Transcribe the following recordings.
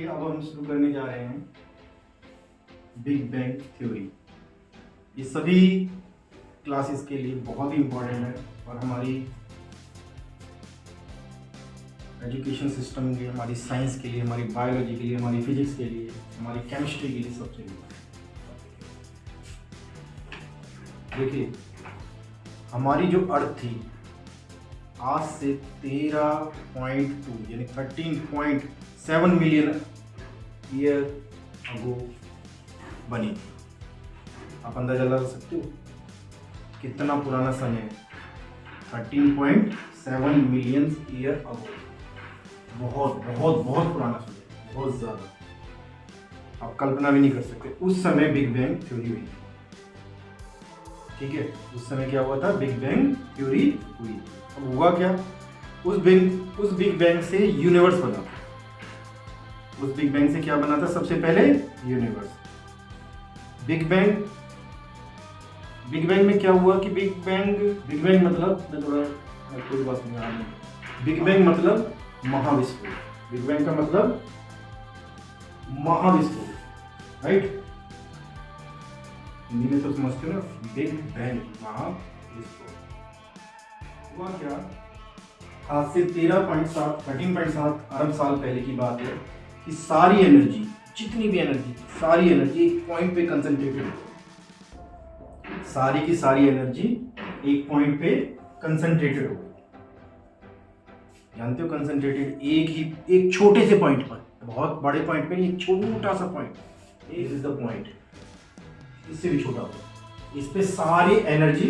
अब हम शुरू करने जा रहे हैं बिग बैंग थ्योरी। ये सभी क्लासेस के लिए बहुत ही इम्पोर्टेंट है और हमारी एजुकेशन सिस्टम के लिए, हमारी साइंस के लिए, हमारी बायोलॉजी के लिए, हमारी फिजिक्स के लिए, हमारी केमिस्ट्री के लिए सबसे इम्पोर्टेंट। देखिए, हमारी जो अर्थ थी आज से 13.2 यानी 13.7 मिलियन ईयर अगो बनी थी। आप अंदाजा लगा सकते हो कितना पुराना समय है। 13.7 मिलियन ईयर अगो, बहुत बहुत बहुत पुराना समय, बहुत ज़्यादा। आप कल्पना भी नहीं कर सकते उस समय बिग बैंग थ्योरी हुई। ठीक है, उस समय क्या हुआ था? बिग बैंग थ्योरी हुई। अब हुआ क्या? उस बिग बैंग से यूनिवर्स बना। उस बिग बैंग से क्या बना था? सबसे पहले यूनिवर्स। बिग बैंग में क्या हुआ कि बिग बैंग मतलब, मैं थोड़ा कोई बात नहीं आ रही। बिग बैंग मतलब महाविस्फोट। बिग बैंग का मतलब महाविस्फोट, राइट? हिंदी में तो समझते हो ना, बिग बैंग, महाविस्फोट। हुआ क्या? आज से 13.7 अरब साल पहले की बात है कि सारी एनर्जी, जितनी भी एनर्जी, सारी एनर्जी एक पॉइंट पे कंसंट्रेटेड हो। सारी की सारी एनर्जी एक पॉइंट पे कंसंट्रेटेड हो। जानते हो कंसंट्रेटेड एक छोटे से पॉइंट पर, बहुत बड़े पॉइंट पे नहीं, एक छोटा सा point, this is the point, इससे भी छोटा होगा। इस पे सारी एनर्जी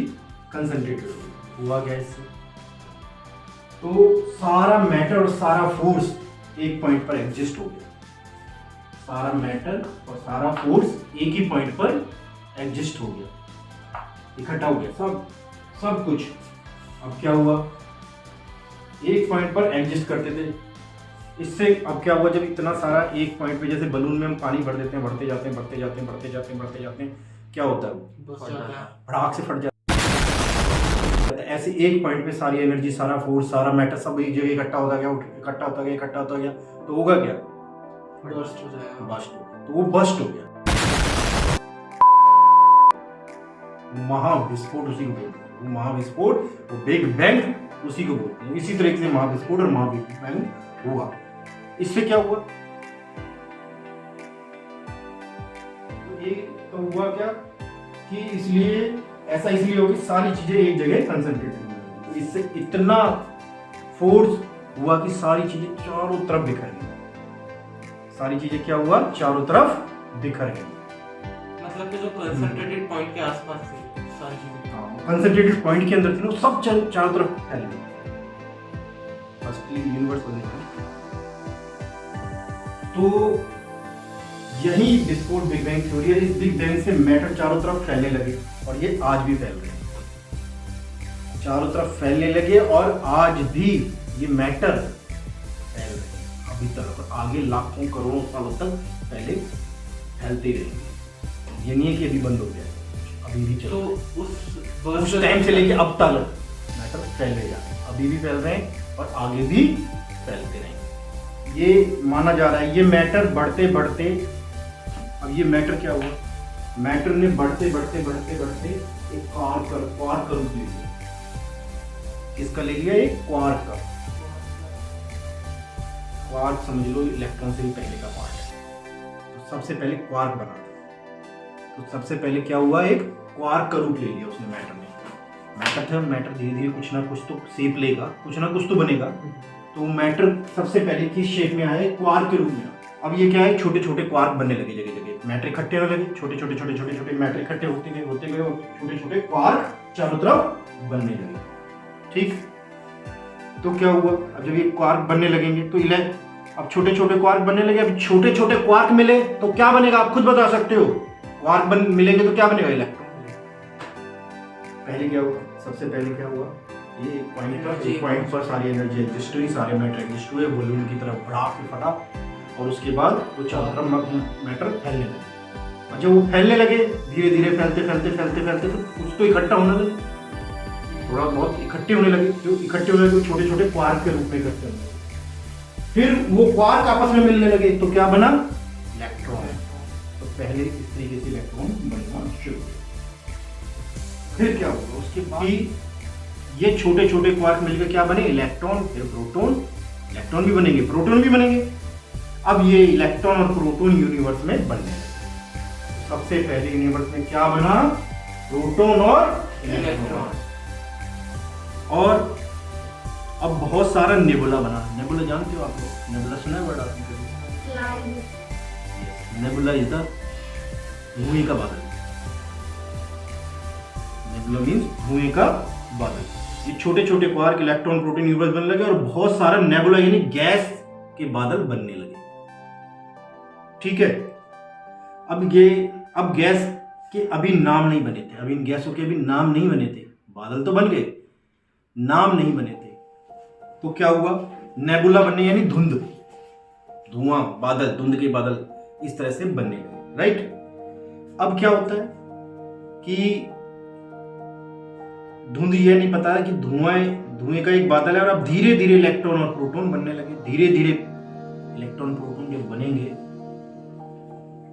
कंसंट्रेटेड हो। हुआ क्या इससे? तो सारा मैटर और सारा फोर्स एक पॉइंट पर एग्जिस्ट हो गया। सारा मैटर और सारा फोर्स एक ही पॉइंट पर एग्जिस्ट हो गया, इकट्ठा हो गया, सब कुछ। अब क्या हुआ? एक पॉइंट पर एग्जिस्ट करते थे, इससे अब क्या हुआ? जब इतना सारा एक पॉइंट पे, जैसे बलून में हम पानी भर देते हैं, बढ़ते जाते हैं, क्या होता है? भड़ाक से फट जाता है। ऐसे एक पॉइंट पे सारी एनर्जी, सारा फोर्स, सारा मैटर सब एक जगह इकट्ठा होता गया, तो होगा क्या? बस्ट हो जाएगा। तो वो बस्ट हो गया। महाविस्फोट उसी को बोलते हैं। वो महाविस्फोट, वो बिग बैंग उसी को बोलते हैं। इसी तरीके से महाविस्फोट और महाबिग बैंग हुआ। इससे क्या हुआ? तो हुआ क्या कि ऐसा इसलिए हो कि सारी चीजें एक जगह कंसंट्रेटेड हुई। तो इससे इतना फोर्स हुआ कि सारी चीजें चारों तरफ बिखर गई। सारी चीजें क्या हुआ? चारों तरफ बिखर गई। मतलब कि जो कंसंट्रेटेड पॉइंट के आसपास थी सारी चीजें, हाँ, कंसंट्रेटेड पॉइंट के अंदर थी, वो सब चारों तरफ फैल गई। फर्स्टली यूनिवर्स बनेगा। तो यही विस्फोट बिग बैंग थ्योरी है। इस बिग बैंग से मैटर चारों तरफ फैलने लगे और ये आज भी फैल रहे हैं। चारों तरफ फैलने लगे और आज भी ये मैटर फैल रहे हैं अभी तक, और आगे लाखों करोड़ों सालों तक पहले फैलते रहेंगे। ये नहीं है कि अभी बंद हो गया, अभी भी चल। तो उस टाइम से लेके अब तक मैटर फैल रहे हैं, अभी भी फैल रहे हैं और आगे भी फैलते रहेंगे। ये माना जा रहा है। ये मैटर बढ़ते बढ़ते, अब ये मैटर क्या हुआ? मैटर ने बढ़ते एक क्वार्क का रूप ले लिया। किसका ले लिया? एक क्वार्क का। क्वार्क समझ लो इलेक्ट्रॉन से भी पहले का पार्ट है। तो सबसे पहले क्वार्क बना था। तो सबसे पहले क्या हुआ? एक क्वार्क का रूप ले लिया उसने मैटर ने। मैटर धीरे धीरे कुछ ना कुछ तो शेप लेगा, कुछ ना कुछ तो बनेगा। तो मैटर सबसे पहले किस शेप में आया? क्वार्क के रूप में। अब ये क्या है? छोटे छोटे क्वार्क बनने लगे जगह जगह। मैटर इकट्ठे होने लगे, छोटे छोटे मैटर इकट्ठे होते गए, छोटे छोटे क्वार्क चारों तरफ बनने लगे। ठीक, तो क्या हुआ? अब जब ये क्वार्क बनने लगेंगे तो अब छोटे छोटे क्वार्क बनने लगे। अब छोटे छोटे क्वार्क मिले तो क्या बनेगा? आप खुद बता सकते हो। क्वार्क मिलेंगे तो क्या बनेगा? इलेक्ट्रॉन। पहले क्या हुआ? सबसे पहले क्या हुआ? ये एक पॉइंट पर सारी एनर्जी एग्जिस्ट हुई, सारे मैटर एग्जिस्ट हुए, बलून की तरफ भड़ाक से फटा और उसके बाद वो चारों तरफ मैटर फैलने लगे। और जब वो फैलने लगे, धीरे धीरे फैलते तो कुछ तो इकट्ठा होने लगे, थोड़ा बहुत इकट्ठे होने लगे। जो इकट्ठे होने लगे छोटे छोटे क्वार्क के रूप में इकट्ठे होने लगे। फिर वो क्वार्क आपस में मिलने लगे तो क्या बना, इलेक्ट्रॉन। तो पहले इस तरीके से इलेक्ट्रॉन बनना शुरू हुआ। फिर क्या हुआ उसके बाद ये छोटे छोटे क्वार्क मिलकर क्या बने, इलेक्ट्रॉन, फिर प्रोटॉन, इलेक्ट्रॉन भी बनेंगे, प्रोटॉन भी बनेंगे। अब ये इलेक्ट्रॉन और प्रोटॉन यूनिवर्स में बनने लगे। तो सबसे पहले यूनिवर्स में क्या बना, प्रोटॉन और इलेक्ट्रॉन। और अब बहुत सारा नेबुला बना। नेबुला जानते हो आप लोग, नेबुला सुना है वर्ड आपने कभी? नेबुला इज द धुएं का बादल। नेबुला मींस धुएं का बादल। ये छोटे छोटे क्वार्क, इलेक्ट्रॉन, प्रोटॉन यूनिवर्स बनने लगे और बहुत सारा नेबुला यानी गैस के बादल बनने लगे। ठीक है, अब गैस के अभी नाम नहीं बने थे, अभी इन गैसों के अभी नाम नहीं बने थे। बादल तो बन गए, नाम नहीं बने थे। तो क्या हुआ, नेबुला बनने यानी धुंध, धुआं, बादल, धुंध के बादल इस तरह से बनने लगे। राइट, अब क्या होता है कि धुंध ये नहीं पता है कि धुएं का एक बादल है और अब धीरे धीरे इलेक्ट्रॉन और प्रोटॉन बनने लगे। धीरे धीरे इलेक्ट्रॉन प्रोटॉन जब बनेंगे,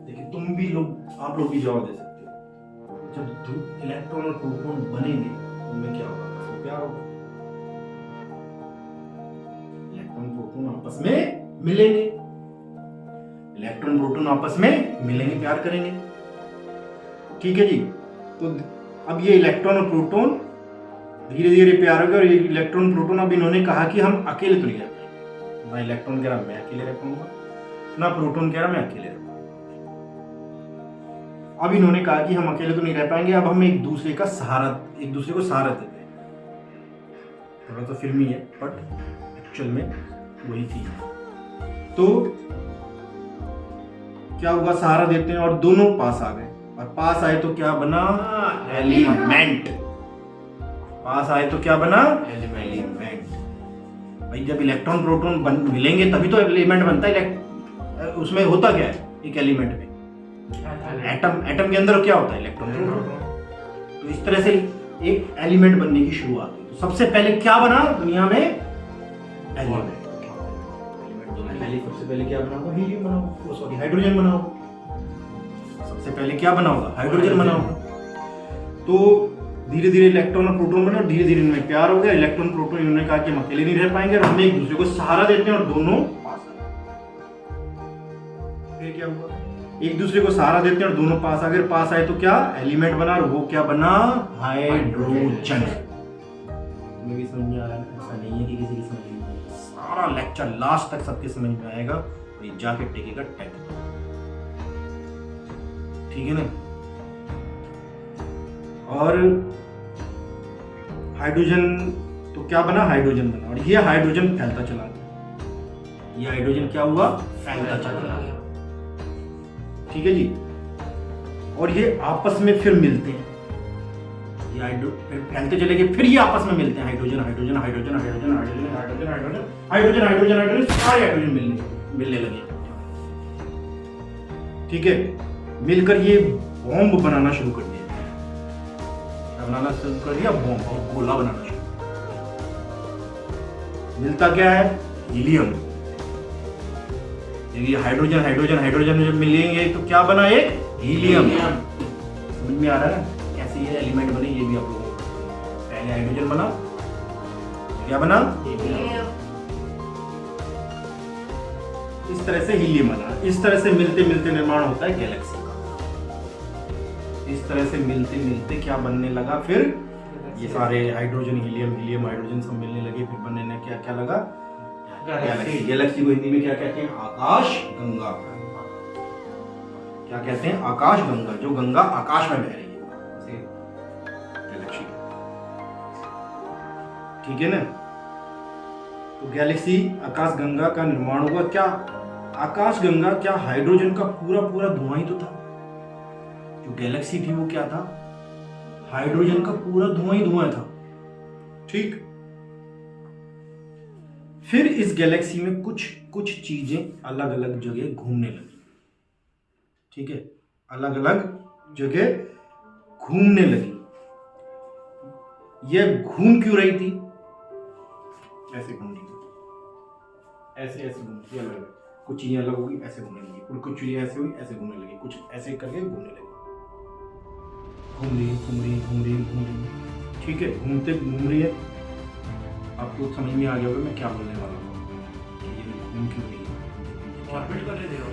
देखिए तुम भी लोग, आप लोग भी जवाब दे सकते हो, जब इलेक्ट्रॉन और प्रोटॉन बनेंगे उनमें क्या होगा, तो प्यार होगा। इलेक्ट्रॉन प्रोटॉन आपस में मिलेंगे, इलेक्ट्रॉन प्रोटॉन आपस में मिलेंगे, प्यार करेंगे। ठीक है जी। तो अब ये इलेक्ट्रॉन और प्रोटॉन धीरे धीरे प्यार हो गया और ये इलेक्ट्रॉन प्रोटॉन, अब इन्होंने कहा कि हम अकेले तो नहीं रह पाएंगे। ना इलेक्ट्रॉन कह रहा मैं अकेले रह पाऊंगा, ना प्रोटॉन कह रहा मैं अकेले रह पाऊंगा। अब इन्होंने कहा कि हम अकेले तो नहीं रह पाएंगे, अब हम एक दूसरे को सहारा देते हैं। थोड़ा तो फिल्मी है बट एक्चुअल में वही चीज है। तो क्या हुआ, सहारा देते हैं और दोनों पास आ गए। और पास आए तो क्या बना, एलिमेंट। पास आए तो क्या बना, एलिमेंट। भाई जब इलेक्ट्रॉन प्रोटॉन मिलेंगे तभी तो एलिमेंट बनता है। उसमें होता क्या है, एक एलिमेंट में एटम के अंदर क्या होता है, इलेक्ट्रॉन प्रोटॉन। तो इस तरह से एक एलिमेंट बनने की शुरुआत हुई। तो सबसे पहले क्या बना दुनिया में, एलिमेंट। सबसे पहले क्या बना होगा, हीलियम बना होगा, सॉरी हाइड्रोजन बना होगा। सबसे पहले क्या बना होगा, हाइड्रोजन बना होगा। तो धीरे धीरे इलेक्ट्रॉन और प्रोटॉन बने और धीरे धीरे इनमें प्यार हो गया। इलेक्ट्रॉन प्रोटॉन इन्होंने कहा कि हम अकेले नहीं रह पाएंगे और हम एक दूसरे को सहारा देते हैं और दोनों पास आ गए। फिर क्या हुआ, एक दूसरे को सहारा देते हैं और दोनों पास आ गए। पास आए तो क्या, एलिमेंट बना और वो क्या बना, हाइड्रोजन। तुम्हें भी समझ में आ रहा है, ऐसा नहीं है कि किसी की समझ में नहीं आएगा। सारा लेक्चर लास्ट तक सबके समझ में आएगा और ये जाके टेकेगा 10। ठीक है ना। और हाइड्रोजन तो क्या बना, हाइड्रोजन बना और ये हाइड्रोजन फैलता चला गया। ये हाइड्रोजन क्या हुआ, फैलता चला गया। ठीक है जी। और ये आपस में फिर मिलते हैं, ये फिर फैलते चले गए, फिर ये आपस में मिलते हैं। Hydrogen hydrogen hydrogen hydrogen hydrogen hydrogen hydrogen hydrogen hydrogen hydrogen सारे हाइड्रोजन मिलने लगे। ठीक है, मिलकर ये बॉम्ब बनाना शुरू कर दिया। बनाना शुरू कर दिया, बॉम्ब और गोला बनाना शुरू। मिलता क्या है, हीलियम। ये हाइड्रोजन हाइड्रोजन हाइड्रोजन जब मिलेंगे तो क्या बना, एक हीलियम। समझ में आ रहा है कैसे ये एलिमेंट बने, ये भी आप लोगों को पहले हाइड्रोजन बना, क्या बना, इस तरह से हीलियम बना। इस तरह से मिलते मिलते निर्माण होता है गैलेक्सी का। इस तरह से मिलते मिलते क्या बनने लगा, फिर ये सारे हाइड्रोजन हीलियम हीलियम हाइड्रोजन सब मिलने लगे, फिर बनने ने क्या क्या लगा, गैलेक्सी। गैलेक्सी को हिंदी में क्या कहते हैं, आकाश गंगा। क्या कहते हैं, आकाश गंगा, जो गंगा आकाश में बह रही है, गैलेक्सी। ठीक है ना। तो गैलेक्सी, आकाश गंगा का निर्माण हुआ। क्या आकाश गंगा, क्या हाइड्रोजन का पूरा पूरा धुआं ही तो था। जो गैलेक्सी थी वो क्या था, हाइड्रोजन का पूरा धुआं ही धुआं था। ठीक। फिर इस गैलेक्सी में कुछ चीजें अलग अलग जगह घूमने लगी। ठीक है, अलग अलग जगह घूमने लगी। यह घूम क्यों रही थी, कैसे घूम रही थी, ऐसे ऐसे घूमती अलग अलग, कुछ चीजें अलग होगी ऐसे घूमने लगी, कुछ चीजें ऐसे हुई ऐसे घूमने लगी, कुछ ऐसे करके घूमने लगी, घूम रही घूम रही घूम रही घूम रही। ठीक है, घूमते घूम रही है। आपको समझ में आ गया होगा मैं क्या बोलने वाला हूँ, ये घूम क्यों रही है। ऑर्बिट कर रहे थे वो।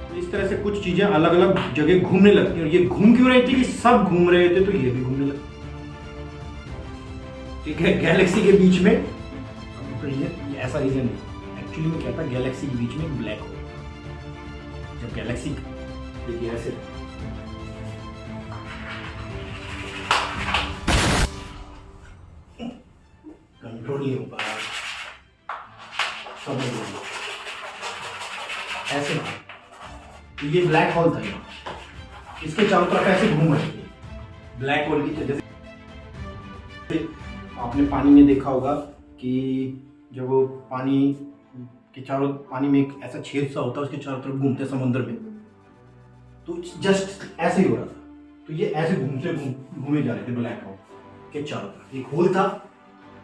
तो इस तरह से कुछ चीजें अलग अलग जगह घूमने लगती हैं, और ये घूम क्यों रही थी कि सब घूम रहे थे तो ये भी घूमने लगे। ठीक है, गैलेक्सी के बीच में ये ऐसा रीजन नहीं, एक्चुअली में क्या था, गैलेक्सी के बीच में एक ब्लैक होल, जब गैलेक्सी देखिए ऐसे कंट्रोल नहीं हो पा रहा, समझ लो ऐसे था, तो ये ब्लैक होल था यहाँ, इसके चारों तरफ ऐसे घूम रहे थे ब्लैक होल की। जैसे आपने पानी में देखा होगा कि जब वो पानी के चारों, पानी में एक ऐसा छेद सा होता है, उसके चारों तरफ घूमते समुद्र में, तो जस्ट ऐसे ही हो रहा था। तो ये ऐसे घूमे जा रहे थे ब्लैक होल के चारों तरफ, एक होल था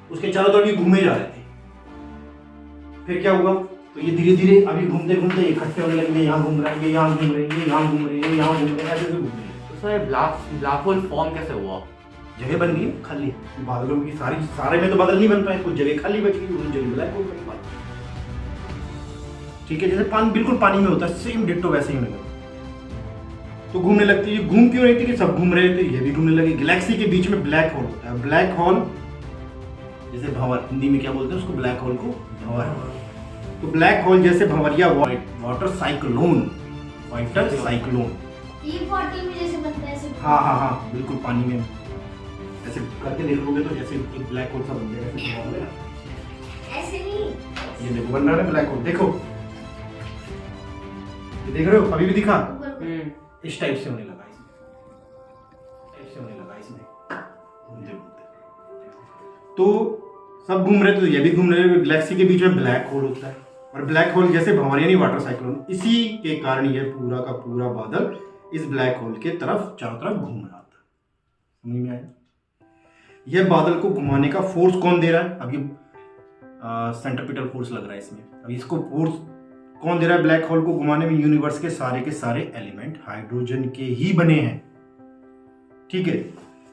उसके चारों तरफ ये घूमे जा रहे थे। फिर क्या हुआ, तो ये धीरे धीरे अभी घूमते घूमते इकट्ठे होने लगे, यहाँ घूम रहे हैं, ये यहाँ घूम रहे हैं, ये यहाँ घूम रहे हैं, यहाँ घूम रहे हैं, ऐसे घूम रहे हैं। तो सर ब्लैक होल फॉर्म कैसे हुआ? जगह बन गई खाली, बादलों की सारे में तो बादल नहीं बन पाए, कुछ जगह खाली बच गई, उन जगह ब्लैक होल बन पाए। ठीक है, जैसे पानी बिल्कुल पानी में होता है, सेम डिट्टो वैसे ही होने लगा। तो घूमने लगती है, घूम क्यों रही थी कि सब घूम रहे थे, ये भी घूमने लगे। गैलेक्सी के बीच में ब्लैक होल होता है, ब्लैक होल जैसे भंवर, हिंदी में क्या बोलते हैं उसको, ब्लैक होल को भंवर। तो ब्लैक होल जैसे Bhanwariya water cyclone, water cyclone, ये बॉटल में जैसे बनता है ऐसे। हाँ बिल्कुल, पानी में ऐसे करके देख लोगे तो जैसे एक ब्लैक होल सा बन जाएगा, ऐसे घुमाओगे ना, ऐसे नहीं, ये देखो बन रहा है ब्लैक होल, देखो ये देख रहे हो, अभी भी दिखा, इस टाइप से होने लगा, इसमें घूमते घूमते। तो सब घूम रहे थे, तो ये भी घूम रहे थे। गैलेक्सी के बीच में ब्लैक होल होता है, और ब्लैक होल जैसे भंवरिया नहीं वाटर साइक्लोन, इसी के कारण ये पूरा का पूरा बादल इस ब्लैक होल के तरफ चारों तरफ घूम रहा था। समझ में आया? यह बादल को घुमाने का फोर्स कौन दे रहा है? अभी सेंट्रीपिटल फोर्स लग रहा है इसमें। अभी इसको फोर्स कौन दे रहा है ब्लैक होल को घुमाने में? यूनिवर्स के सारे एलिमेंट हाइड्रोजन के ही बने हैं। ठीक है,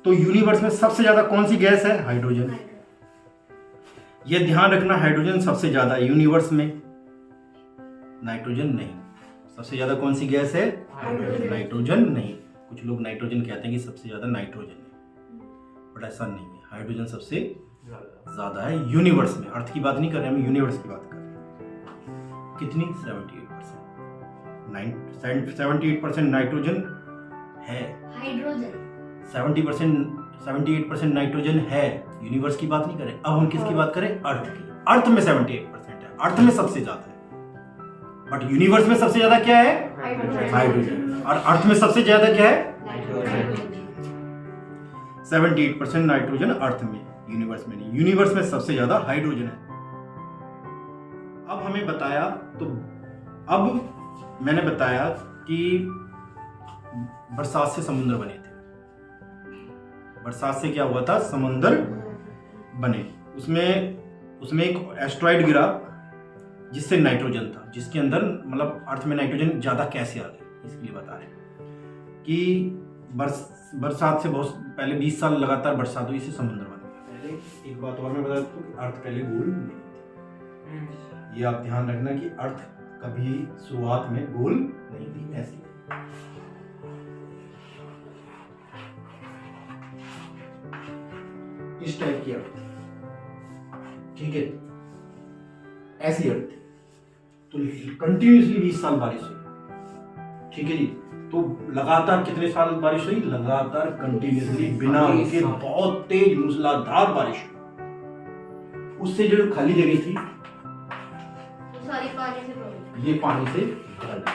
तो यूनिवर्स में सबसे ज्यादा कौन सी गैस है? हाइड्रोजन। यह ध्यान रखना, हाइड्रोजन सबसे ज्यादा है यूनिवर्स में, नाइट्रोजन नहीं। सबसे ज्यादा कौन सी गैस है? नाइट्रोजन नहीं। कुछ लोग नाइट्रोजन कहते हैं कि सबसे ज्यादा नाइट्रोजन है, बट ऐसा नहीं है। हाइड्रोजन सबसे ज्यादा है यूनिवर्स में। अर्थ की बात नहीं कर रहे, हम यूनिवर्स की बात कर रहे हैं। कितनी? 78%। 78% नाइट्रोजन है, हाइड्रोजन 78% नाइट्रोजन है। यूनिवर्स की बात नहीं करें, अब हम किसकी बात करें? अर्थ की। अर्थ में 78% है, अर्थ में सबसे ज्यादा है। बट यूनिवर्स में सबसे ज्यादा क्या है? हाइड्रोजन। और अर्थ में सबसे ज्यादा क्या है? 78% नाइट्रोजन अर्थ में, यूनिवर्स में नहीं। यूनिवर्स में सबसे ज्यादा हाइड्रोजन है। अब हमें बताया, तो अब मैंने बताया कि बरसात से समुद्र बने थे। बरसात से क्या हुआ था? समुद्र बने। उसमें एक एस्ट्रॉइड गिरा जिससे नाइट्रोजन था, जिसके अंदर मतलब अर्थ में नाइट्रोजन ज्यादा कैसे आ गई, इसके लिए बता रहे हैं कि बरसात से बहुत पहले 20 साल लगातार बरसात हुई, इससे समुद्र बन गया। पहले एक बात और मैं बता दूं कि अर्थ पहले गोल नहीं थी। ये आप ध्यान रखना कि अर्थ कभी शुरुआत में गोल नहीं थी, ऐसी इस टाइप की अर्थ, ठीक है, ऐसी अर्थ। तो कंटिन्यूसली 20 साल बारिश हुई, ठीक है जी। तो लगातार कितने साल बारिश हुई? लगातार कंटिन्यूसली बिना रुके बहुत तेज मूसलाधार बारिश हुई। उससे जो खाली जगह थी सारी पानी से भर गई। ये पानी से भर गई।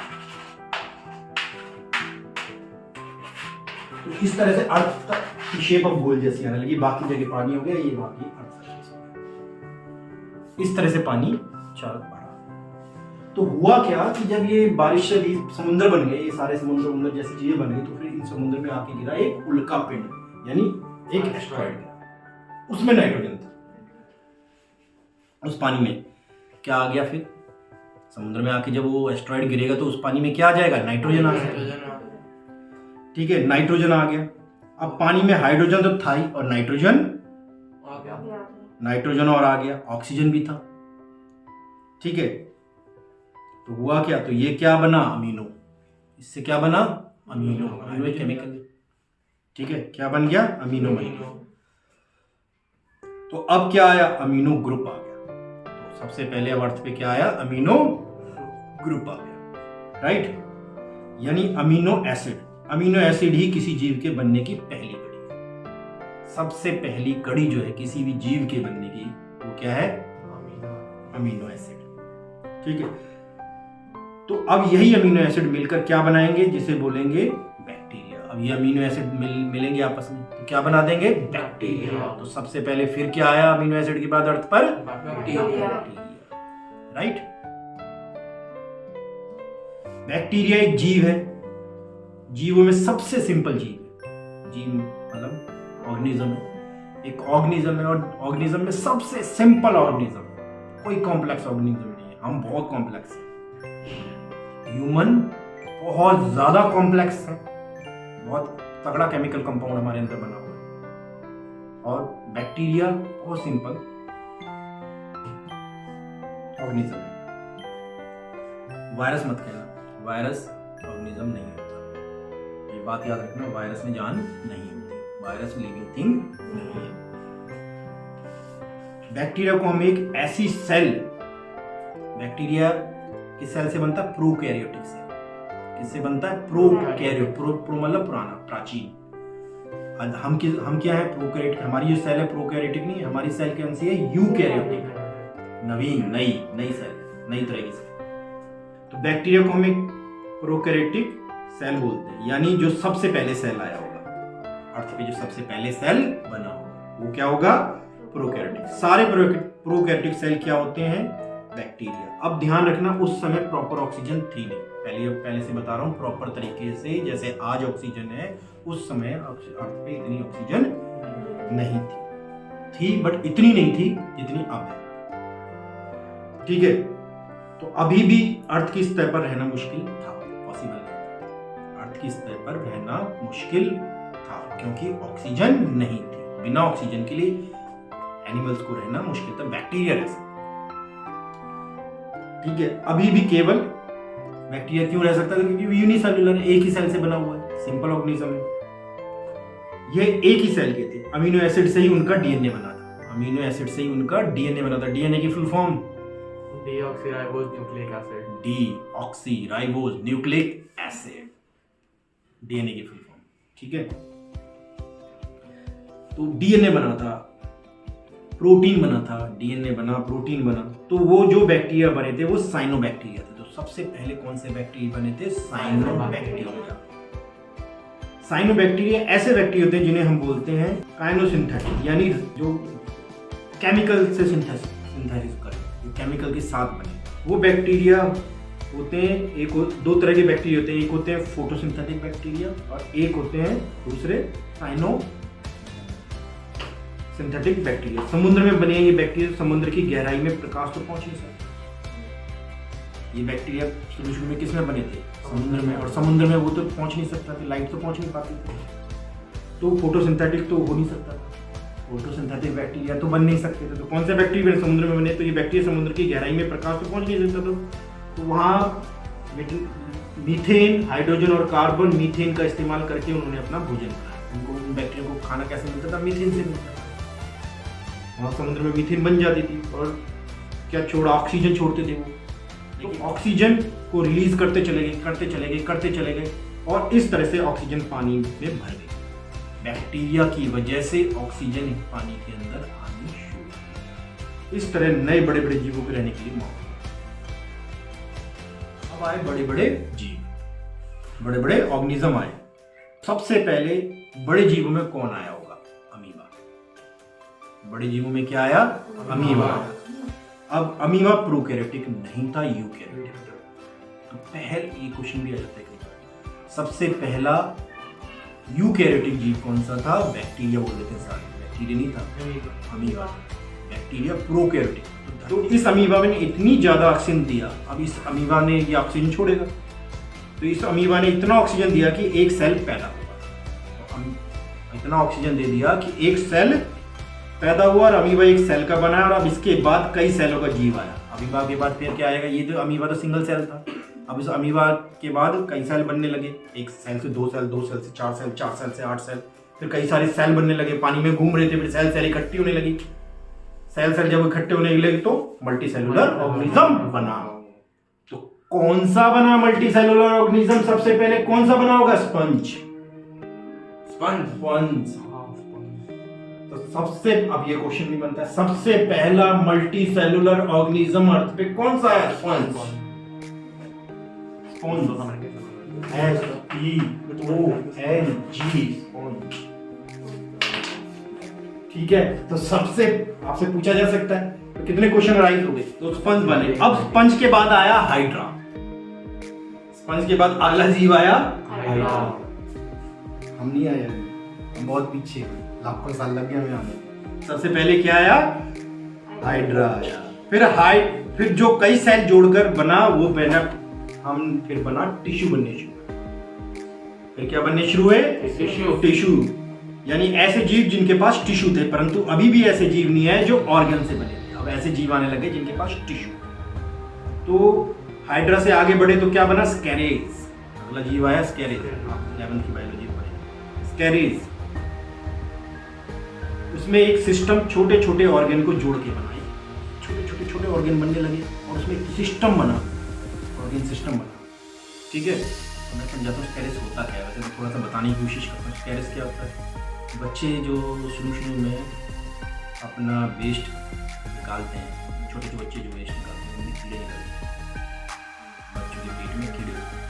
तो इस तरह से अर्थ की शेप ऑफ गोल जैसी आने लगी। बाकी जगह पानी हो गया, ये बाकी अर्थ सरफेस हो गया। इस तरह से पानी चारों पड़ा। तो हुआ क्या कि जब ये बारिश से भी समुद्र बन गए, ये सारे समुद्र जैसी चीजें बन गई, तो फिर इन समुद्र में आके गिरा एक उल्का पिंड, यानी एक एस्ट्रॉइड गिरा। उसमें नाइट्रोजन था। उस पानी में क्या आ गया, फिर समुद्र में आके जब वो एस्ट्रॉइड गिरेगा तो उस पानी में क्या आ जाएगा, नाइट्रोजन आ जाएगा। नाइट्रोजन आ गया। ठीक है, नाइट्रोजन आ गया। अब पानी में हाइड्रोजन तो था ही और नाइट्रोजन आ गया। नाइट्रोजन और आ गया, ऑक्सीजन भी था। ठीक है, तो हुआ क्या, तो ये क्या बना, अमीनो। इससे क्या बना, अमीनो। अमीनो एक केमिकल। ठीक है, क्या बन गया, अमीनो बन गया। तो अब क्या आया, अमीनो ग्रुप आ गया। तो सबसे पहले अब अर्थ पे क्या आया, अमीनो ग्रुप आ गया, राइट। यानी अमीनो एसिड, अमीनो एसिड ही किसी जीव के बनने की पहली कड़ी है। सबसे पहली कड़ी जो है किसी भी जीव के बनने की, वो क्या है, अमीनो एसिड। ठीक है, तो अब यही अमीनो एसिड मिलकर क्या बनाएंगे, जिसे बोलेंगे बैक्टीरिया। अब ये अमीनो एसिड मिलेंगे आपस में तो क्या बना देंगे, बैक्टीरिया। तो सबसे पहले फिर क्या आया अमीनो एसिड के बाद अर्थ पर, बैक्टीरिया। राइट। बैक्टीरिया एक जीव है, जीवों में सबसे सिंपल जीव है। जीव मतलब ऑर्गेनिज्म है, एक ऑर्गेनिज्म है, और ऑर्गेनिज्म में सबसे सिंपल ऑर्गेनिज्म, कोई कॉम्प्लेक्स ऑर्गेनिज्म नहीं है। हम बहुत कॉम्प्लेक्स हैं, ह्यूमन बहुत ज्यादा कॉम्प्लेक्स है, बहुत तगड़ा केमिकल कंपाउंड हमारे अंदर बना हुआ है। और बैक्टीरिया बहुत सिंपल ऑर्गेनिज्म है। वायरस मत कहना, वायरस ऑर्गेनिज्म नहीं होता, ये बात याद रखना। वायरस में जान नहीं होती, वायरस लिविंग थिंग नहीं है। बैक्टीरिया को हम एक ऐसी सेल, बैक्टीरिया किस सेल से बनता है, प्रोकैरियोटिक सेल। किससे बनता है, प्रोकैरियो, प्रो मतलब पुराना, प्राचीन। हम क्या है, प्रोकैरियोटिक। हमारी जो सेल है प्रोकैरियोटिक नहीं है, हमारी सेल कौन सी है, यूकैरियोटिक, नवीन, नई सेल, नई तरह की सेल। तो बैक्टीरिया को हम एक प्रोकैरियोटिक सेल बोलते हैं, यानी जो सबसे पहले सेल आया होगा अर्थ पे, जो सबसे पहले सेल बना होगा वो क्या होगा, प्रोकैरियोटिक। सारे प्रोकैरियोटिक सेल क्या होते हैं, बैक्टीरिया। अब ध्यान रखना, उस समय प्रॉपर ऑक्सीजन थी नहीं, पहले से बता रहा हूं, प्रॉपर तरीके से जैसे आज ऑक्सीजन है, उस समय अर्थ पे इतनी ऑक्सीजन नहीं थी बट इतनी नहीं थी जितनी अब है। ठीक है, तो अभी भी अर्थ की सतह पर रहना मुश्किल था, पॉसिबल नहीं। अर्थ की सतह पर रहना मुश्किल था क्योंकि ऑक्सीजन नहीं थी। बिना ऑक्सीजन के लिए एनिमल्स को रहना मुश्किल था, बैक्टीरिया रह सकता। ठीक है, अभी भी केवल बैक्टीरिया क्यों रह सकता है, क्योंकि यूनिसेलुलर, एक ही सेल से बना हुआ है, सिंपल ऑर्गेनिज्म है। ये एक ही सेल के थे, अमीनो एसिड से ही उनका डीएनए बना था, अमीनो एसिड से ही उनका डीएनए बना था। डीएनए की full form, deoxyribose nucleic acid, deoxyribose nucleic acid, DNA की फुल फॉर्म। ठीक है, तो डीएनए बना था, प्रोटीन बना था, डीएनए बना, प्रोटीन बना। तो वो जो बैक्टीरिया बने थे वो साइनोबैक्टीरिया थे। तो सबसे पहले कौन से बैक्टीरिया बने थे, साइनोबैक्टीरिया। साइनोबैक्टीरिया ऐसे बैक्टीरिया होते हैं जिन्हें हम बोलते हैं काइनोसिंथेटिक, यानी जो केमिकल से सिंथेसिस करें, केमिकल के साथ बने, वो बैक्टीरिया होते हैं। एक दो तरह के बैक्टीरिया होते हैं, एक होते हैं फोटोसिंथेटिक बैक्टीरिया और एक होते हैं दूसरे साइनो सिंथेटिक बैक्टीरिया। समुद्र में बने ये बैक्टीरिया समुद्र की गहराई में प्रकाश तो पहुंच नहीं सकते। ये बैक्टीरिया शुरू में किस में बने थे, समुद्र में, और समुद्र में वो तो पहुंच नहीं सकता था, लाइट तो पहुंच नहीं पाती थी, तो फोटोसिंथेटिक तो हो नहीं सकता था, फोटोसिंथेटिक बैक्टीरिया तो बन नहीं सकते थे। तो कौन से बैक्टीरिया समुद्र में बने, तो ये बैक्टीरिया समुद्र की गहराई में प्रकाश तो पहुंच नहीं सकता था, तो वहाँ मीथेन, हाइड्रोजन और कार्बन, मीथेन का इस्तेमाल करके उन्होंने अपना भोजन बनाया। उनको उन बैक्टीरिया को खाना कैसे मिलता था, मीथेन से मिलता था। वहाँ समुद्र में मीथेन बन जाती थी और क्या छोड़ा, ऑक्सीजन छोड़ते थे वो, लेकिन ऑक्सीजन को रिलीज करते चले गए और इस तरह से ऑक्सीजन पानी में भर गई। बैक्टीरिया की वजह से ऑक्सीजन पानी के अंदर आनी शुरू। इस तरह नए बड़े बड़े जीवों के रहने के लिए मौका। अब आए बड़े बड़े जीव, बड़े बड़े ऑर्गेनिज्म आए। सबसे पहले बड़े जीवों में कौन आया होगा, अमीबा। बड़े जीवों में क्या आया, अमीबा। अब अमीबा प्रोकैरियोटिक नहीं था, यूकैरियोटिक था। तो पहले ये क्वेश्चन भी आ जाता है कई बार, सबसे पहला यूकैरियोटिक जीव कौन सा था, बैक्टीरिया बोल देते हैं सारे, बैक्टीरिया नहीं था, अमीबा। Bacteria prokaryotic. तो इस अमीबा में इतनी ज़्यादा ऑक्सीजन दिया, अब इस अमीबा ने ये ऑक्सीजन छोड़ेगा, तो इस अमीबा ने इतना ऑक्सीजन दिया कि एक सेल पैदा हुआ। तो इतना ऑक्सीजन दे दिया कि एक सेल पैदा हुआ और अमीबा एक सेल का बना, और अब इसके बाद कई सेलों का जीव आया। अमीबा के बाद फिर क्या आएगा, ये जो अमीबा तो सिंगल सेल था, अब इस अमीबा के बाद कई सेल बनने लगे, एक सेल से 2 सेल, 2 सेल से 4 सेल, 4 सेल से 8 सेल, फिर कई सारे सेल बनने लगे, पानी में घूम रहे थे, फिर सेल सेल इकट्ठी होने लगी। सेल सेल जब इकट्ठे होने लगे तो मल्टीसेलुलर ऑर्गेनिज्म बना। तो कौन सा बना मल्टीसेलुलर ऑर्गेनिज्म? सबसे पहले कौन सा बना होगा? स्पंज। स्पंज। तो सबसे, अब ये क्वेश्चन भी बनता है, सबसे पहला मल्टीसेलुलर ऑर्गेनिज्म अर्थ पे कौन सा है? स्पंज। स्पंज। ठीक है, तो सबसे आपसे पूछा जा सकता है तो कितने क्वेश्चन राइज हो गए? तो स्पंज बने। अब स्पंज के बाद आया हाइड्रा। स्पंज के बाद अगला जीव आया हाइड्रा। हम नहीं आए अभी, हम बहुत पीछे, लाखों साल लग गए हमें आने। सबसे पहले क्या आया? हाइड्रा आया। फिर जो कई सेल जोड़कर बना वो बना, फिर बना टिश्यू बनने शुरू। फिर क्या बनने शुरू हुए? टिश्यू। यानी ऐसे जीव जिनके पास टिश्यू थे, परंतु अभी भी ऐसे जीव नहीं है जो ऑर्गन से बने थे। अब ऐसे जीव आने लगे जिनके पास टिश्यू। तो हाइड्रा से आगे बढ़े तो क्या बना? स्कैरेज। अगला जीव आया स्कैरेज। 11th की बायोलॉजी पढ़े स्कैरेज। उसमें एक सिस्टम छोटे छोटे ऑर्गन को जोड़ के बनाए, छोटे ऑर्गन बनने लगे और उसमें एक सिस्टम बना, ऑर्गन सिस्टम बना। ठीक है, तो मैं समझाता हूँ स्कैरेज होता क्या है। वैसे मैं थोड़ा सा बताने की कोशिश करता हूँ स्कैरेज क्या होता है। बच्चे जो शुरू में अपना वेस्ट निकालते हैं, छोटे बच्चे जो वेस्ट निकालते हैं उनमें कीड़े निकलते हैं, बच्चों के पेट में कीड़े होते हैं,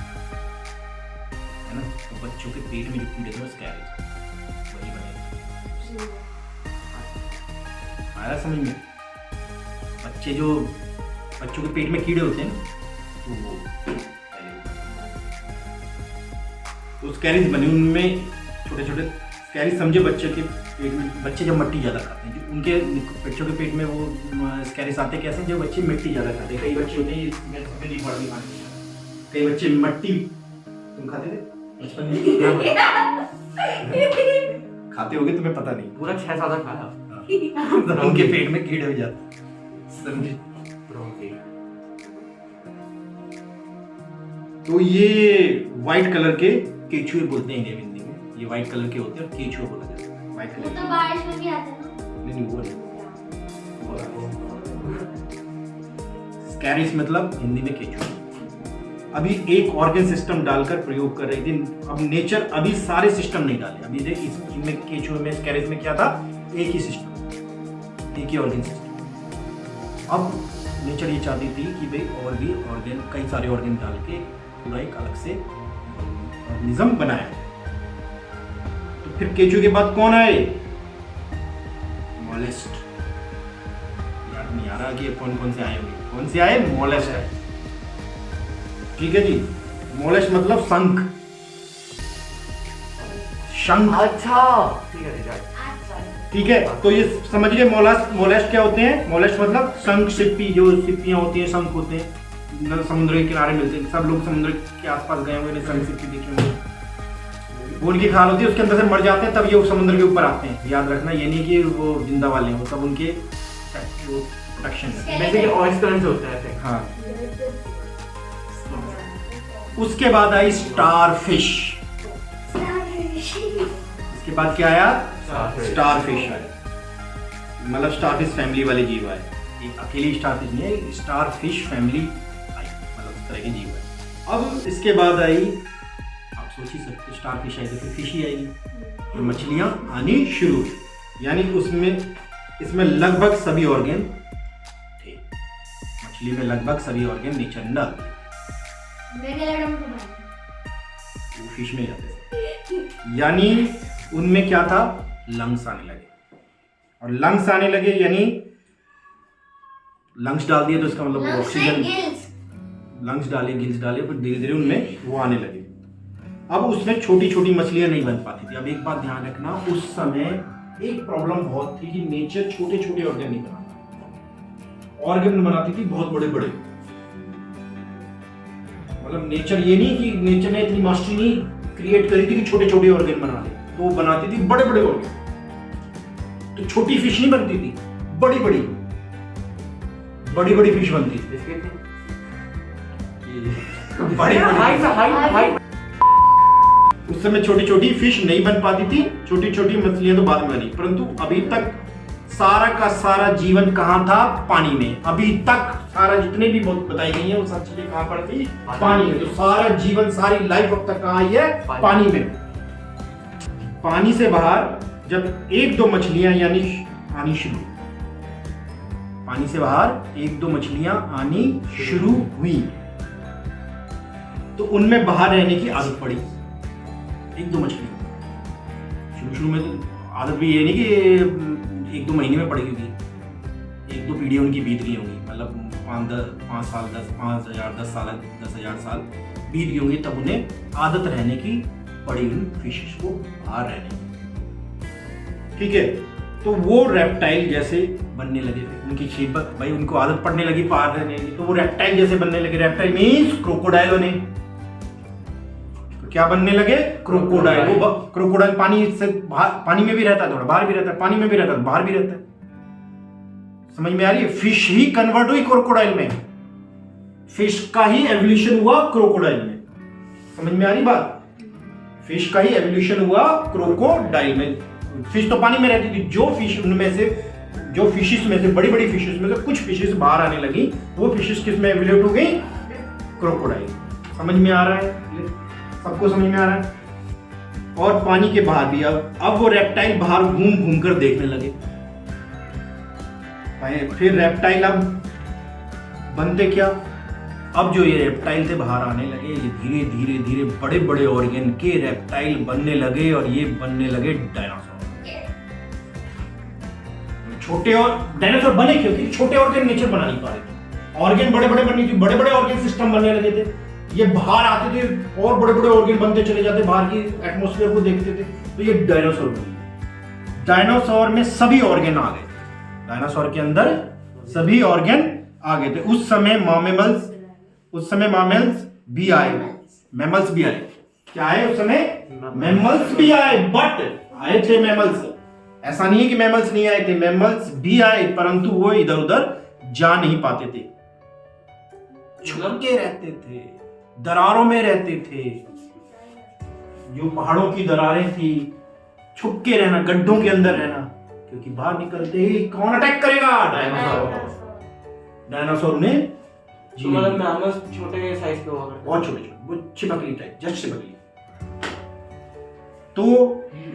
है ना। तो बच्चों के पेट में जो कीड़े थे वो स्कैरेज वही बने। आया समझ में? बच्चों के पेट में कीड़े होते हैं तो वो तो स्कैरेज बने। उनमें छोटे स्कैरेज समझे बच्चे के पेट में, बच्चे जब मिट्टी ज़्यादा खाते हैं, जो उनके बच्चों के पेट में वो स्कैरेज आते कैसे? जब बच्चे मिट्टी ज़्यादा खाते हैं। कई बच्चे होते हैं, कई बच्चे मिट्टी, तुम खाते थे बचपन में? खाते होगे, तुम्हें पता नहीं, पूरा 6 साल खाया। तो उनके पेट में कीड़े हो जाते, समझे? तो ये व्हाइट कलर के केचुए बोलते हैं हिंदी में। ये व्हाइट कलर के होते हैं और केचुआ बोला जाता है। व्हाइट कलर तो बारिश में भी आते हैं ना? नहीं, वो नहीं। स्कैरिस मतलब हिंदी में केचुआ। अभी एक ऑर्गन सिस्टम डालकर प्रयोग कर रही थी। अब नेचर अभी सारे सिस्टम नहीं डाले। अभी देख इसमें केचुए में स्कैरिस में क्या था? एक ही सिस्टम, एक ही ऑर्गन सिस्टम। अब नेचर ये चाहती थी कि भाई और भी ऑर्गन, कई सारे ऑर्गन डाल के पूरा एक अलग से ऑर्गेनिज्म बनाया। तो फिर केचुए के बाद कौन आए? मोलेस्ट। याद नहीं आ रहा कि कौन से आए होंगे। कौन से आए? मोलेस्ट आए। ठीक है जी, मोलेस्ट मतलब शंख। अच्छा, ठीक है, तो ये समझ गए मोलेस्ट क्या होते हैं? मोलेस्ट मतलब शंख सिप्पी, जो सिप्पियां होती हैं, शंख होते हैं, समुद्र के किनारे मिलते हैं। सब लोग समुद्र के आसपास गए हुए शंख सिप्पी देखे होंगे। वो उनकी खाल होती है, उसके अंदर से मर जाते हैं, तब ये समुद्र के ऊपर आते हैं। याद रखना, ये नहीं कि वो जिंदा वाले हैं, वो सब उनके प्रोटेक्शन है। जैसे ऑयस्टर से होता है। हाँ। उसके बाद आई स्टारफिश। इसके बाद क्या आया? स्टारफिश आया। मतलब स्टारफिश फैमिली वाले जीव आए। एक अकेली स्टारफिश नहीं है, स्टारफिश फैमिली आई, मतलब इस तरह के जीव आए। अब इसके बाद आई, आप सोच ही सकते, स्टारफिश आई तो फिर फिश ही आएगी, फिर मछलियां आनी शुरू हुई। यानी इसमें लगभग सभी ऑर्गन थे। मछली में लगभग सभी ऑर्गन नेचर ने डाल दिए। वो फिश में जाते थे। यानी उनमें क्या था? लंग्स आने लगे। और लंग्स आने लगे यानी लंग्स डाल दिए तो इसका मतलब ऑक्सीजन, लंग्स डाले, गिल्स डाले, फिर धीरे धीरे उनमें वो आने लगे। अब उसमें छोटी छोटी मछलियां नहीं बन पाती थी। अब एक बात ध्यान रखना, उस समय एक प्रॉब्लम बहुत थी कि नेचर छोटे छोटे ऑर्गन नहीं बनाता। ऑर्गन बनाती थी बहुत बड़े बड़े। मतलब नेचर ये नहीं कि नेचर ने इतनी मास्टरी नहीं क्रिएट करी थी कि छोटे छोटे ऑर्गन बना ले, तो वो बनाती थी बड़े बड़े ऑर्गन। तो छोटी फिश नहीं बनती थी, बड़ी बड़ी फिश बनती थी। बड़ी हाइट उस समय छोटी छोटी फिश नहीं बन पाती थी, छोटी छोटी मछलियां तो बाद में बनी, परंतु अभी तक सारा का सारा जीवन कहाँ था? पानी में। अभी तक सारा जितने भी बताई गई है वो सब चीजें कहाँ पर थी? पानी में। तो सारा जीवन, सारी लाइफ अब तक कहाँ आई है? पानी में। पानी से बाहर जब एक दो मछलियां यानी आनी शुरू, पानी से बाहर एक दो मछलियां आनी शुरू हुई तो उनमें बाहर रहने की आदत पड़ी। एक दो मछली शुरू में तो आदत भी ये नहीं कि एक दो महीने में पड़ेगी, एक दो पीढ़ियाँ उनकी बीत गई होंगी, मतलब 5 साल 10,000 साल बीत गई होंगी, तब उन्हें आदत रहने की पड़ी उन फिशेस को बाहर रहने की। ठीक है, तो वो रेप्टाइल जैसे बनने लगे थे, उनकी शेप भाई उनको आदत पड़ने लगी बाहर रहने की, तो वो रेप्टाइल जैसे बनने लगे। रेप्टाइल मीन्स क्रोकोडाइल होने, क्या बनने लगे? क्रोकोडाइल। वो क्रोकोडाइल पानी से पानी में भी रहता है, थोड़ा बाहर भी रहता है, पानी में भी रहता है, बाहर भी रहता है। समझ में आ रही है? फिश ही कन्वर्ट हुई क्रोकोडाइल में, फिश का ही एवोल्यूशन हुआ क्रोकोडाइल में। समझ में आ रही बात? फिश का ही एवोल्यूशन हुआ क्रोकोडाइल में। फिश तो पानी में रहती थी, जो फिश उनमें से, जो फिशेस में से, बड़ी बड़ी फिशेस में से कुछ फिशेस बाहर आने लगी, वो फिशेस किस में एवोल्यूट हो गई? क्रोकोडाइल। समझ में आ रहा है? सबको समझ में आ रहा है? और पानी के बाहर भी अब वो रेप्टाइल बाहर घूम घूम कर देखने लगे। फिर रेप्टाइल अब बनते क्या? अब जो ये रेप्टाइल थे बाहर आने लगे, ये धीरे धीरे धीरे बड़े बड़े ऑर्गन के रेप्टाइल बनने लगे और ये बनने लगे डायनासोर। छोटे और डायनासोर बने क्योंकि छोटे ऑर्गन नेचर बना नहीं पा रहे थे, ऑर्गन बड़े बड़े बननी थी, बड़े बड़े ऑर्गन सिस्टम बनने लगे थे। ये बाहर आते थे और बड़े बड़े ऑर्गन बनते चले जाते, बाहर की एटमॉस्फेयर को देखते थे, तो ये डायनासोर बने। डायनासोर में सभी ऑर्गन आ गए, डायनासोर के अंदर सभी ऑर्गन आ गए थे। उस समय मैमल्स भी आए, मैमल्स भी आए। क्या आए उस समय? मैमल्स भी आए, बट आए थे मैमल्स। ऐसा नहीं है कि मैमल्स नहीं आए थे, मैमल्स भी आए, परंतु वो इधर उधर जा नहीं पाते थे, छुप के रहते थे, दरारों में रहते थे। जो पहाड़ों की दरारें थी, छुप के रहना, गड्ढों के अंदर रहना, क्योंकि बाहर निकलते ही कौन अटैक करेगा? डायनासोर ने तो मतलब मैमल्स छोटे साइज के हुआ करते, बहुत छोटे, वो चिपकली टाइप, जस्ट चिपकली। तो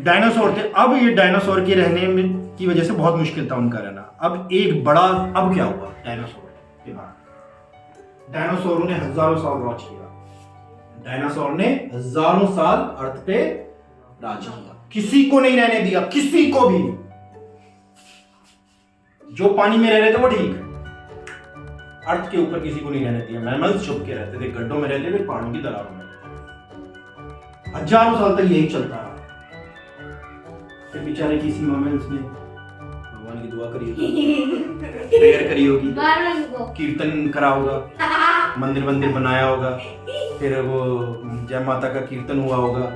डायनासोर थे। अब ये डायनासोर के रहने में की वजह से बहुत मुश्किल था उनका रहना। अब एक बड़ा, अब क्या हुआ डायनासोर के बाद? डायनासोरों ने हजारों साल राज किया, डायनासोर ने हजारों साल अर्थ पे राज किया, किसी को नहीं रहने दिया, किसी को भी। जो पानी में रह रहे थे वो ठीक, अर्थ के ऊपर किसी को नहीं रहने दिया। मैमल्स छुप के रहते थे, गड्ढों में रहते थे, पहाड़ों की दरारों में। हजारों साल तक यही चलता रहा। फिर बेचारे किसी मैमल्स ने भगवान की दुआ करी होगी, प्रेयर करी होगी, कीर्तन करा होगा, मंदिर बनाया होगा, फिर वो जय माता का कीर्तन हुआ होगा,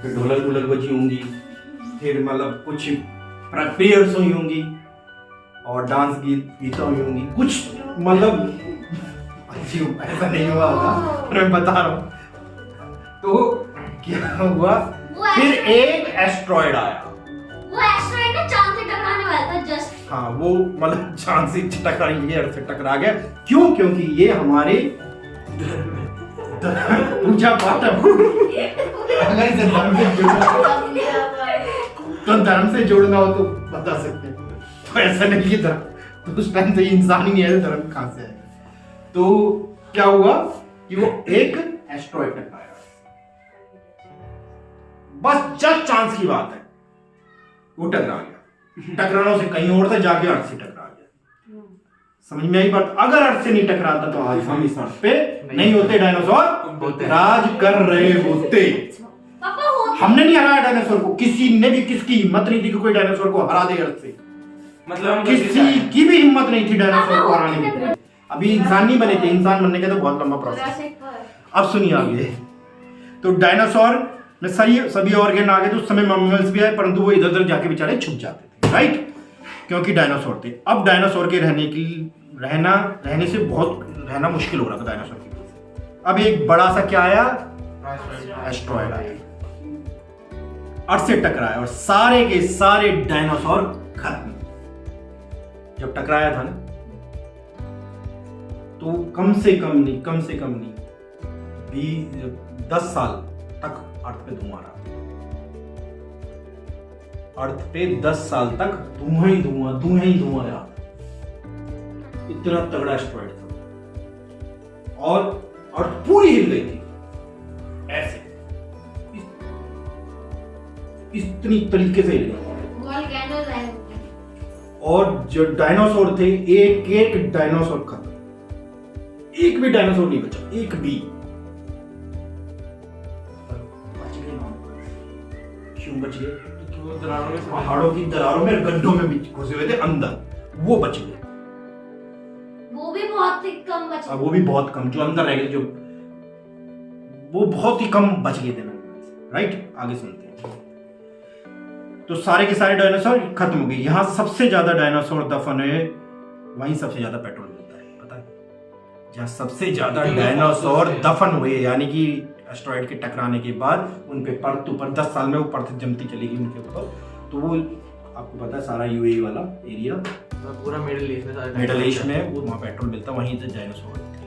फिर ढोलक बजी होंगी, फिर मतलब कुछ प्रेयर्स हुई होंगी और डांस गीत हुई होंगी, कुछ मतलब ऐसा नहीं हुआ होगा, मैं बता रहा हूँ। तो क्या हुआ? फिर एक एस्ट्रॉयड आया। वो एस्ट्रॉयड ना चांद से टकराने वाला था जस्ट। हाँ, वो मतलब चांद से टकरा, ये अर्थ से टकरा गया। क्यों? क्योंकि ये हमारे पूजा पाठ अगर इसे धर्म से तो धर्म से जोड़ना हो तो बता सकते हैं। तो ऐसा नहीं कि धर्म तो उस टाइम से इंसान ही नहीं है, धर्म कहां से आएगा? तो क्या हुआ कि वो एक एस्ट्रॉयड टकराया, बस जस्ट चांस की बात है, वो टकरा गया। टकराना से कहीं और था, जाके अर्थ से टकरा गया। समझ में आई बात? अगर अर्थ से नहीं टकराता तो आज हम इस अर्थ पे नहीं होते, डायनासोर राज कर रहे होते। हमने नहीं हराया डायनासोर को, किसी ने भी, किसकी हिम्मत नहीं थी कि कोई डायनासोर को हरा दे अर्थ से। मतलब हम गलती से आए किसी हैं। की भी हिम्मत नहीं थी डायनासोर को हराने की। अभी इंसान नहीं बने थे, इंसान बनने का तो बहुत लंबा प्रोसेस। Jurassic Park। अब सुनिए आगे। तो डायनासोर में सभी ऑर्गन आ गए, तो उस समय मैमल्स भी आए, परंतु वो इधर उधर जाके बेचारे छुप जाते थे, राइट, क्योंकि डायनासोर थे। अब डायनासोर के रहने से बहुत रहना मुश्किल हो रहा था डायनासोर की वजह से। अब एक बड़ा सा क्या आया, एस्ट्रॉयड आया, अर्थ से टकराया और सारे के सारे डायनासोर खत्म। जब टकराया था ना, तो कम से कम नहीं 10 साल तक अर्थ पे धुआं रहा। अर्थ पे 10 साल तक धुआं ही धुआं रहा। इतना तगड़ा एस्ट्रॉयड था और अर्थ पूरी हिल गई थी ऐसे, इतनी तरीके से हिल गई। Volcanoes आए। और जो डायनासोर थे, एक एक डायनासोर खत्म, एक भी डायनासोर नहीं बचा, एक भी। बच गए ना। क्यों बच गए? क्योंकि वो दरारों में से पहाड़ों की दरारों में, गड्ढों में भी घुसे हुए थे अंदर, वो बच गए। वो भी बहुत ही कम बचे। और वो भी बहुत कम, जो अंदर रह गए, जो वो बहुत ही कम बच गए थे, राइट। आगे सुनते हैं। तो सारे के सारे डायनासोर खत्म हो गए। यहाँ सबसे ज्यादा डायनासोर दफन है, वहीं सबसे ज्यादा पेट्रोल मिलता है, पता है? जहाँ सबसे ज्यादा डायनासोर दफन हुए, यानी कि एस्ट्रॉयड के टकराने के बाद उन पे परत ऊपर 10 साल में वो परत जमती चलेगी उनके ऊपर। तो वो आपको पता है सारा यूएई वाला एरिया, पूरा मिडिल ईस्ट में सारे मिडल ईस्ट में, वो वहाँ पेट्रोल मिलता है, वहीं से डायनासोर थे।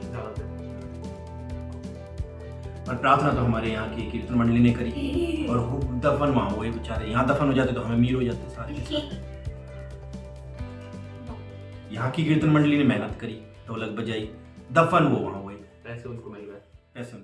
और प्रार्थना तो हमारे यहाँ की कीर्तन मंडली ने करी, और वो दफन वहाँ हुए बेचारे। यहाँ दफन हो जाते तो हमें अमीर हो जाते सारे। यहाँ की कीर्तन मंडली ने मेहनत करी, ढोलक बजाई, दफन वो वहाँ हुए, पैसे उनको मिल गए। पैसे